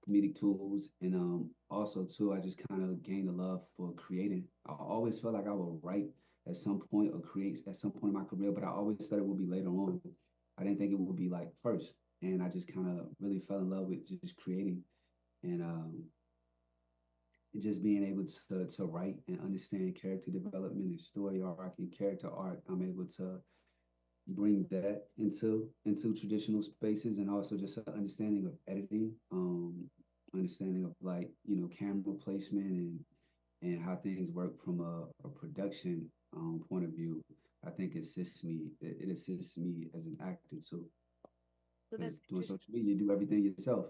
S10: comedic tools, and also too, I just kind of gained a love for creating. I always felt like I would write at some point or create at some point in my career, but I always thought it would be later on. I didn't think it would be like first, and I just kind of really fell in love with just creating and just being able to write and understand character development and story arc and character arc. I'm able to bring that into traditional spaces, and also just an understanding of editing, understanding of like camera placement and how things work from a production point of view. I think it assists me as an actor too.
S5: So that's
S10: doing social media, you do everything yourself.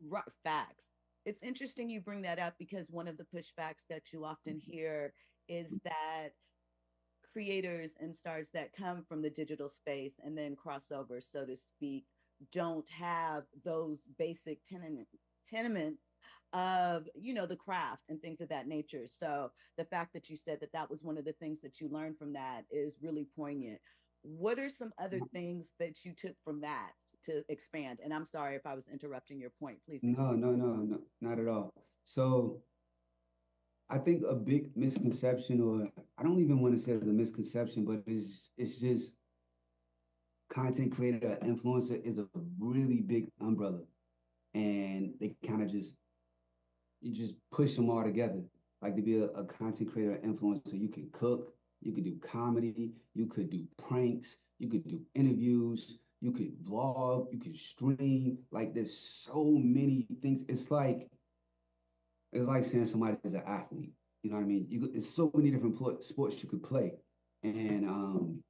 S5: Right, facts. It's interesting you bring that up because one of the pushbacks that you often hear is that creators and stars that come from the digital space and then crossover, so to speak, don't have those basic tenements of the craft and things of that nature. So the fact that you said that that was one of the things that you learned from that is really poignant. What are some other things that you took from that to expand? And I'm sorry if I was interrupting your point. Please explain.
S10: No, not at all. So I think a big misconception, or I don't even want to say it's a misconception, but it's just content creator, influencer is a really big umbrella, and they kind of you just push them all together. Like to be a content creator, influencer, you can cook, you could do comedy, you could do pranks, you could do interviews, you could vlog, you could stream. Like there's so many things. It's like saying somebody is an athlete. You know what I mean? There's so many different sports you could play, and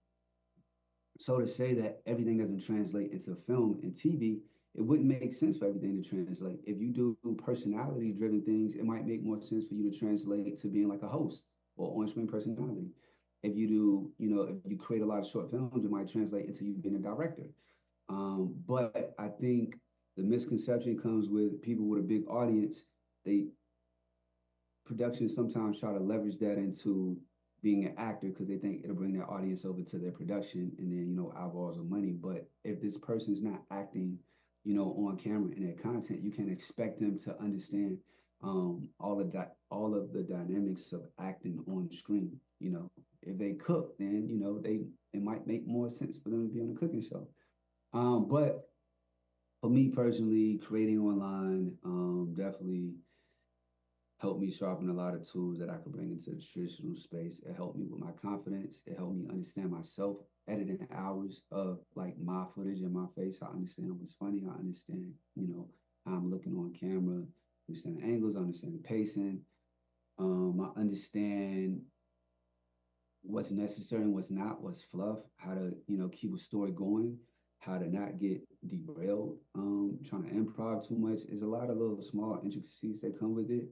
S10: so to say that everything doesn't translate into film and TV, it wouldn't make sense for everything to translate. If you do personality-driven things, it might make more sense for you to translate to being like a host or on-screen personality. If you do, if you create a lot of short films, it might translate into you being a director. But I think the misconception comes with people with a big audience. Productions sometimes try to leverage that into being an actor because they think it'll bring their audience over to their production and then eyeballs or money. But if this person's not acting on camera in their content, you can expect them to understand all of the dynamics of acting on screen. If they cook, then it might make more sense for them to be on a cooking show. But for me personally, creating online definitely helped me sharpen a lot of tools that I could bring into the traditional space. It helped me with my confidence. It helped me understand myself, editing hours of like my footage and my face. I understand what's funny. I understand, how I'm looking on camera, understand the angles, I understand the pacing. I understand what's necessary and what's not, what's fluff, how to, keep a story going, how to not get derailed, trying to improv too much. There's a lot of little small intricacies that come with it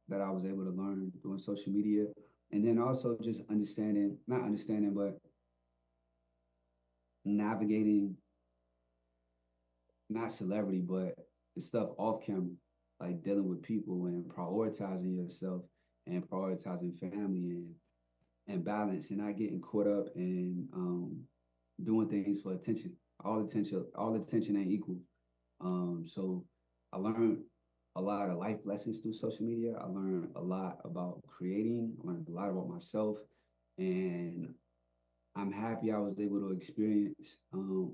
S10: that I was able to learn doing social media. And then also just not understanding, but navigating, not celebrity, but the stuff off camera, like dealing with people and prioritizing yourself and prioritizing family and balance and not getting caught up in doing things for attention. All attention ain't equal. So I learned a lot of life lessons through social media. I learned a lot about creating. I learned a lot about myself, and I'm happy I was able to experience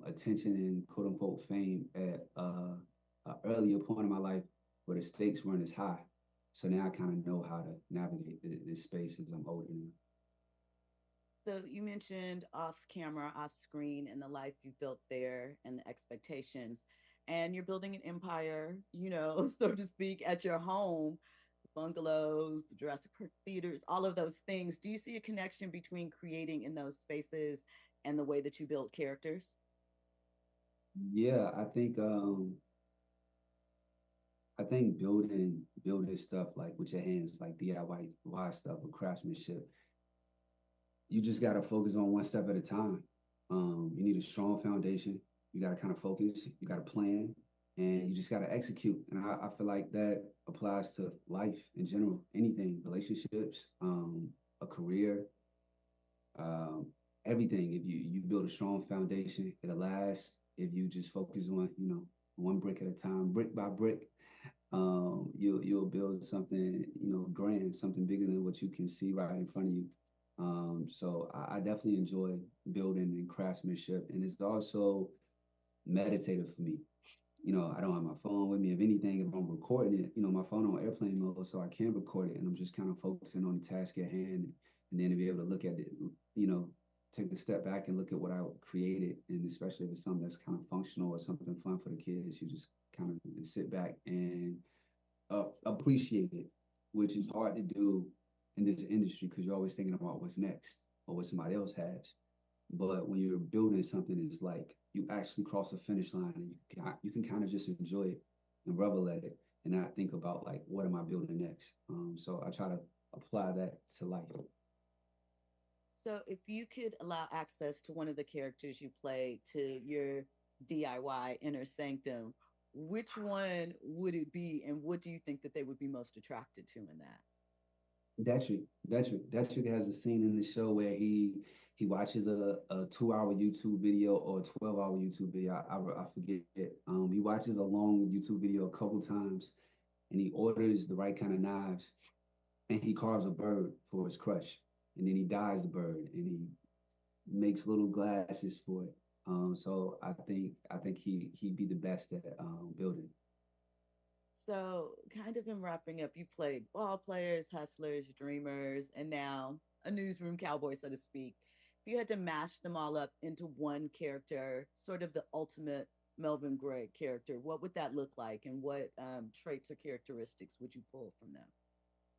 S10: attention and quote unquote fame at an earlier point in my life where the stakes weren't as high. So now I kind of know how to navigate this space as I'm older now.
S5: So you mentioned off camera, off screen, and the life you built there and the expectations. And you're building an empire, so to speak, at your home, the bungalows, the Jurassic Park theaters, all of those things. Do you see a connection between creating in those spaces and the way that you build characters?
S10: Yeah, I think building stuff like with your hands, like DIY stuff with craftsmanship, you just got to focus on one step at a time. You need a strong foundation. You got to kind of focus. You got to plan, and you just got to execute. And I feel like that applies to life in general, anything, relationships, a career, everything. If you build a strong foundation, it'll last. If you just focus on, one brick at a time, brick by brick, You'll build something, grand, something bigger than what you can see right in front of you. So I definitely enjoy building and craftsmanship, and it's also meditative for me. I don't have my phone with me. If anything, if I'm recording it, my phone on airplane mode, so I can record it, and I'm just kind of focusing on the task at hand, and then to be able to look at it, take a step back and look at what I created, and especially if it's something that's kind of functional or something fun for the kids, you just kind of sit back and appreciate it, which is hard to do in this industry because you're always thinking about what's next or what somebody else has. But when you're building something, it's like you actually cross a finish line and you can kind of just enjoy it and revel at it and not think about like, what am I building next? So I try to apply that to life.
S5: So if you could allow access to one of the characters you play to your DIY inner sanctum, which one would it be, and what do you think that they would be most attracted to in that?
S10: Detrick has a scene in the show where he watches a 2-hour YouTube video or a 12-hour YouTube video. I forget it. He watches a long YouTube video a couple times, and he orders the right kind of knives, and he carves a bird for his crush, and then he dyes the bird, and he makes little glasses for it. So I think he'd be the best at building.
S5: So, kind of in wrapping up, you played ball players, hustlers, dreamers, and now a newsroom cowboy, so to speak. If you had to mash them all up into one character, sort of the ultimate Melvin Gregg character, what would that look like, and what traits or characteristics would you pull from them?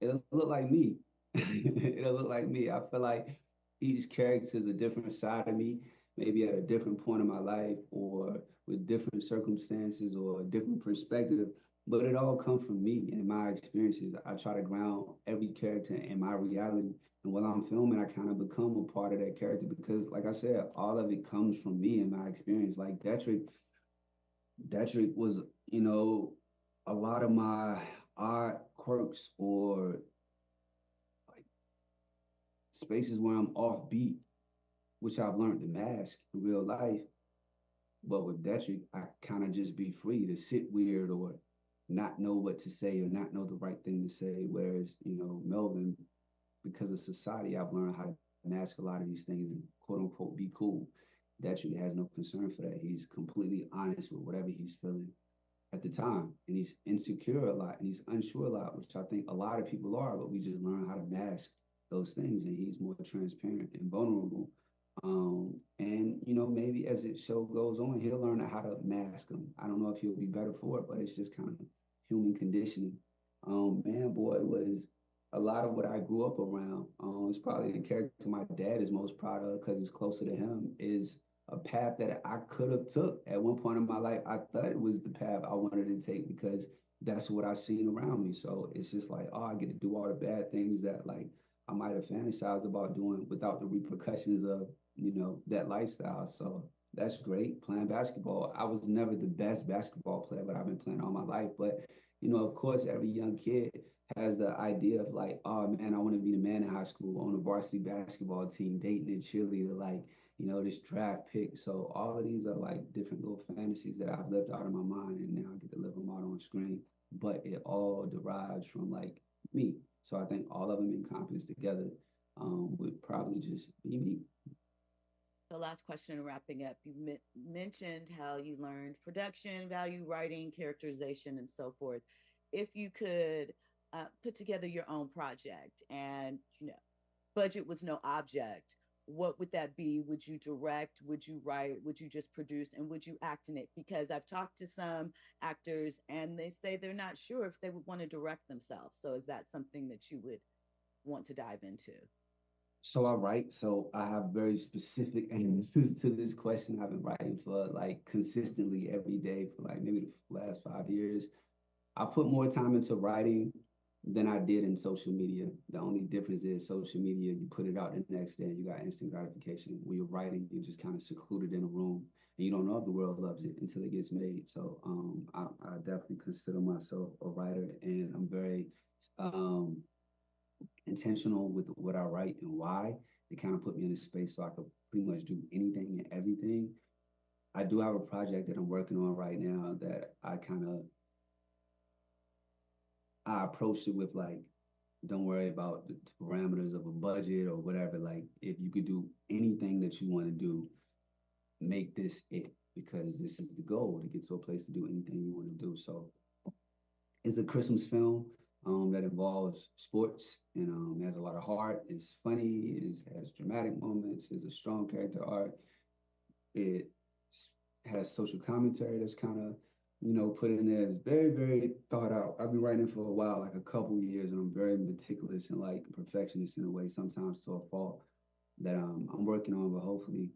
S10: It'll look like me. It'll look like me. I feel like each character is a different side of me, maybe at a different point in my life or with different circumstances or a different perspective. But it all comes from me and my experiences. I try to ground every character in my reality. And while I'm filming, I kind of become a part of that character because, like I said, all of it comes from me and my experience. Like Detrick was, a lot of my odd quirks or like spaces where I'm offbeat, which I've learned to mask in real life. But with Detrick, I kind of just be free to sit weird or not know what to say or not know the right thing to say. Whereas, Melvin, because of society, I've learned how to mask a lot of these things and quote unquote be cool. Detrick has no concern for that. He's completely honest with whatever he's feeling at the time. And he's insecure a lot and he's unsure a lot, which I think a lot of people are, but we just learn how to mask those things. And he's more transparent and vulnerable. And maybe as the show goes on, he'll learn how to mask them. I don't know if he'll be better for it, but it's just kind of human conditioning. Man, boy, it was a lot of what I grew up around. It's probably the character my dad is most proud of because it's closer to him, is a path that I could have took at one point in my life. I thought it was the path I wanted to take because that's what I seen around me. So it's just like, oh, I get to do all the bad things that like I might have fantasized about doing without the repercussions of, that lifestyle. So that's great. Playing basketball, I was never the best basketball player, but I've been playing all my life. But, of course, every young kid has the idea of like, oh man, I want to be the man in high school on a varsity basketball team, dating a cheerleader, like, this draft pick. So all of these are like different little fantasies that I've lived out of my mind, and now I get to live them out on screen. But it all derives from like me. So I think all of them encompassed together would probably just be me.
S5: The last question, wrapping up, you mentioned how you learned production, value, writing, characterization, and so forth. If you could put together your own project and, budget was no object, what would that be? Would you direct? Would you write? Would you just produce? And would you act in it? Because I've talked to some actors and they say they're not sure if they would want to direct themselves. So is that something that you would want to dive into?
S10: So I write. So I have very specific answers to this question. I've been writing for like consistently every day for like maybe the last 5 years. I put more time into writing than I did in social media. The only difference is social media, you put it out the next day and you got instant gratification. When you're writing, you're just kind of secluded in a room and you don't know if the world loves it until it gets made. So I definitely consider myself a writer, and I'm very intentional with what I write and why. It kind of put me in a space so I could pretty much do anything and everything. I do have a project that I'm working on right now that I kind of I approached it with like, don't worry about the parameters of a budget or whatever. Like, if you could do anything that you want to do, make this it, because this is the goal, to get to a place to do anything you want to do. So it's a Christmas film that involves sports and has a lot of heart. It's funny, it has dramatic moments, it's a strong character arc. It has social commentary that's kind of, put in there. It's very, very thought out. I've been writing for a while, like a couple years, and I'm very meticulous and like perfectionist in a way, sometimes to a fault, that I'm working on, but hopefully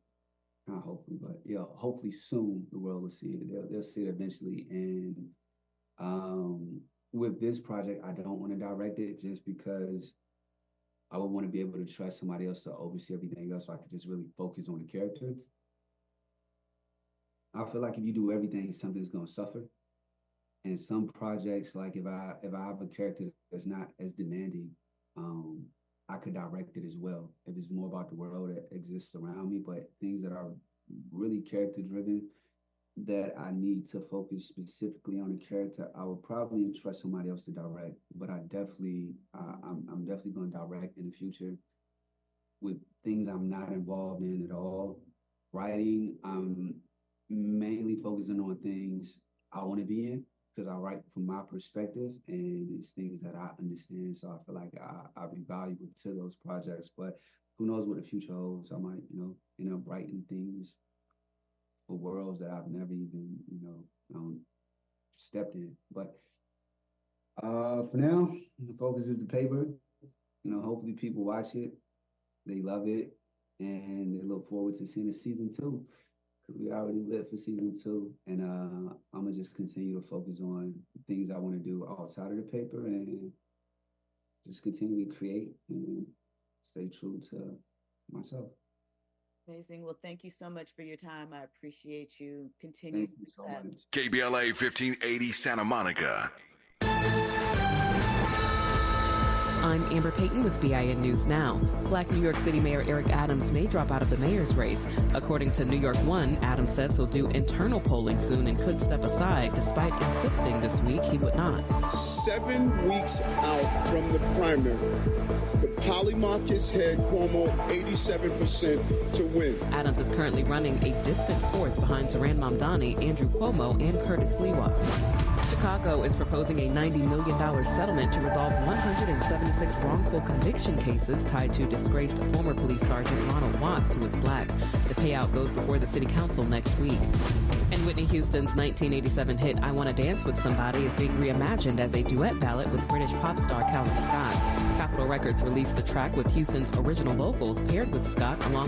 S10: soon the world will see it. They'll see it eventually. And with this project, I don't want to direct it just because I would want to be able to trust somebody else to oversee everything else, so I could just really focus on the character. I feel like if you do everything, something's gonna suffer. And some projects, like if I have a character that's not as demanding, I could direct it as well. If it's more about the world that exists around me, but things that are really character driven, that I need to focus specifically on the character, I would probably entrust somebody else to direct. But I'm definitely going to direct in the future with things I'm not involved in at all. Writing, I'm mainly focusing on things I want to be in, because I write from my perspective and it's things that I understand. So I feel like I'll be valuable to those projects. But who knows what the future holds? I might, end up writing things for worlds that I've never even, stepped in. But for now, the focus is the paper. Hopefully people watch it, they love it, and they look forward to seeing a season 2. Because we already lived for season 2, and I'm gonna just continue to focus on things I want to do outside of the paper, and just continue to create and stay true to myself.
S5: Amazing. Well, thank you so much for your time. I appreciate you. Continued success. So much.
S3: KBLA 1580 Santa Monica.
S1: I'm Amber Payton with BIN News Now. Black New York City Mayor Eric Adams may drop out of the mayor's race. According to New York One, Adams says he'll do internal polling soon and could step aside, despite insisting this week he would not.
S11: 7 weeks out from the primary, the polymark has had Cuomo 87% to win.
S1: Adams is currently running a distant fourth behind Zohran Mamdani, Andrew Cuomo, and Curtis Lewa. Chicago is proposing a $90 million settlement to resolve 176 wrongful conviction cases tied to disgraced former police sergeant Ronald Watts, who is black. The payout goes before the city council next week. And Whitney Houston's 1987 hit I Wanna Dance With Somebody is being reimagined as a duet ballad with British pop star Callum Scott. Capitol Records released the track with Houston's original vocals paired with Scott along with